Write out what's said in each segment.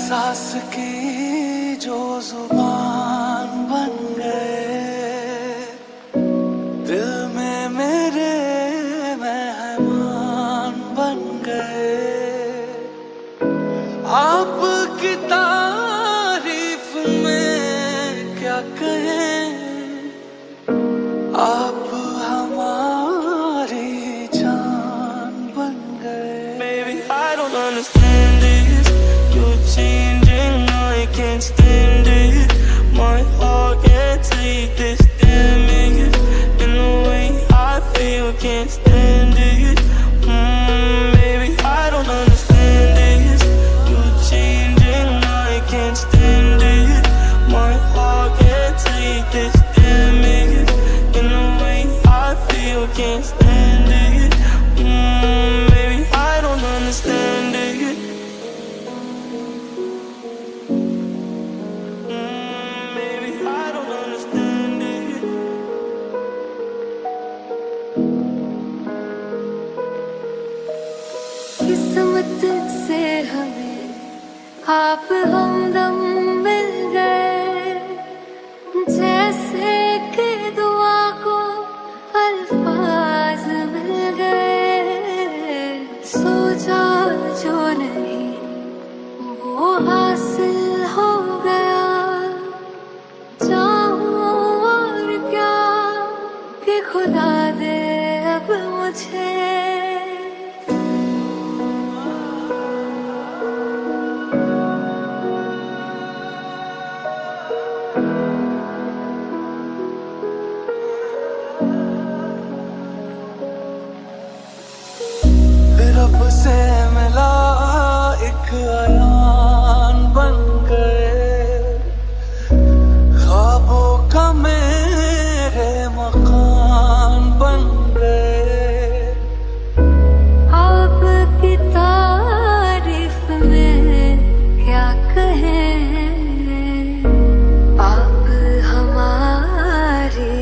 एहसास की जो जुबान बन गए, दिल में मेरे मेहमान बन गए। आपकी तारीफ में क्या कहें, आप हमारी जान बन गए। Baby, I don't understand this. You're changing, I can't stand it. My heart can't take this damage. And the way I feel, can't stand it. Baby, I don't understand this. You're changing, I can't stand it. My heart can't take this damage. And the way I feel, can't stand it. Baby, I don't understand it. Baby, I don't understand it. किस्मत से हमें आप हमदम मिल गए, जैसे कि दुआ को अल्फाज मिल गए। सोचा जो नहीं वो हासिल हो गया, चाहूं और क्या कि खुदा दे अब मुझे। रब से मिला एक अयान बन गए, ख्वाबों का मेरे मकान बन गए। आपकी तारीफ में क्या कहें, आप हमारी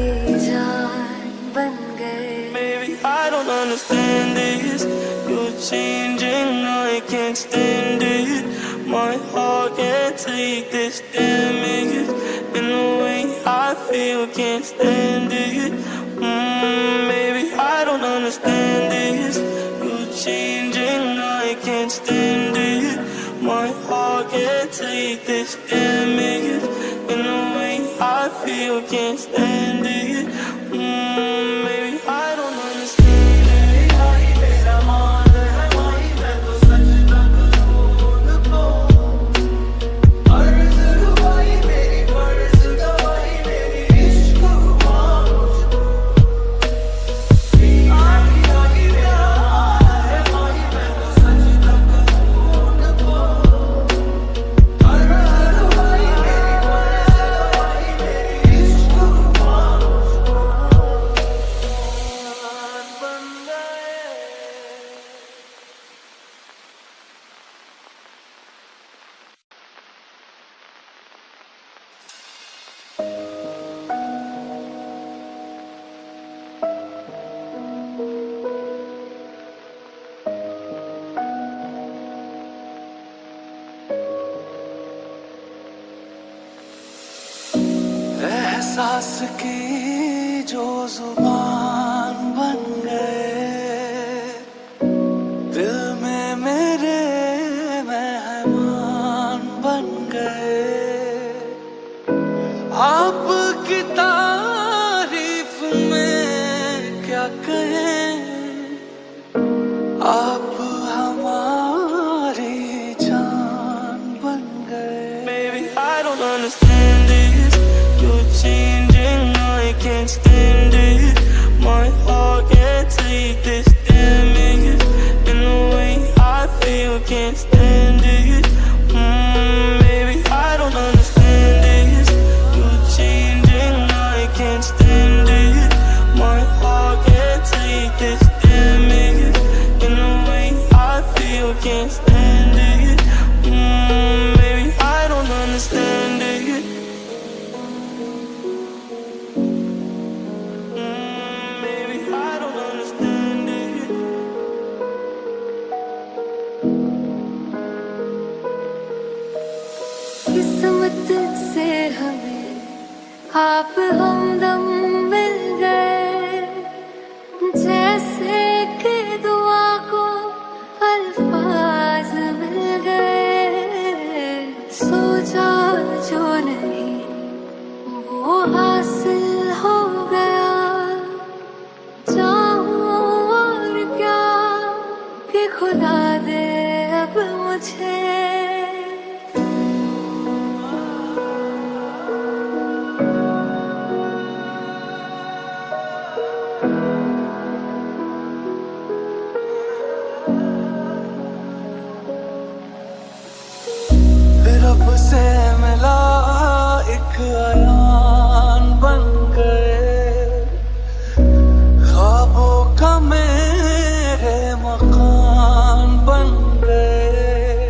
जान बन गए। Baby, I don't understand this. You're changing, I can't stand it. My heart can't take this damage. And the way I feel, can't stand it. Baby, I don't understand this. You're changing, I can't stand it. My heart can't take this damage. And the way I feel, can't stand it. Baby, I don't understand it. मेरा मान है वही, मैं तो सच तक को अर्ज रुबाई मेरी, फर्ज गवाही मेरी, इश्क हुआ मुझको। आगे आगे मेरा मान है वही, मैं तो सच तक को अर्ज रुबाई मेरी, फर्ज गवाही मेरी, इश्क हुआ मुझको। बन गए। एहसास की जो जुबान बन गए, दिल में मेरे मेहमान बन गए। आपकी तारीफ में क्या कहें, आप हमारी जान बन गए। Baby, I don't understand this. You're changing, I can't stand it. My heart can't take this damage. And the way I feel, can't stand it. Baby, I don't understand this. You're changing, I can't stand it. My heart can't take this damage. And the way I feel, can't stand it. Baby, I don't understand it. Baby, I don't understand it. खुदा दे अब मुझे रब से मिला एक अयान बन गए ख्वाबों का मेरे मकान बन गए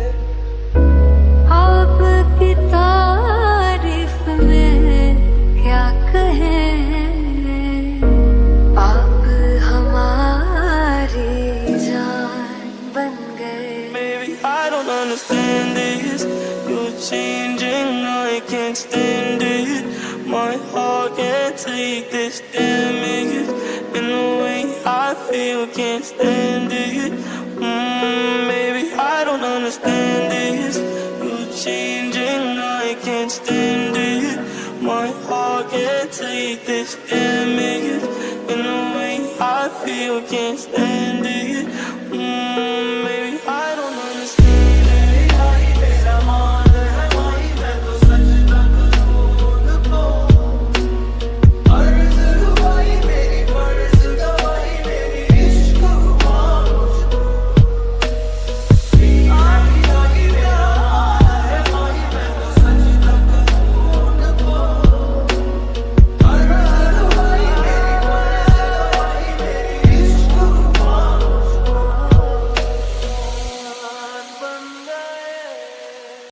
आपकी तारीफ में क्या कहें आप हमारी जान बन गए Baby, I don't understand this. You're changing, I can't stand it. My heart can't take this damage. And the way I feel, can't stand it. Baby, I don't understand this. You're changing, I can't stand it. My heart can't take this damage. And the way I feel, can't stand it.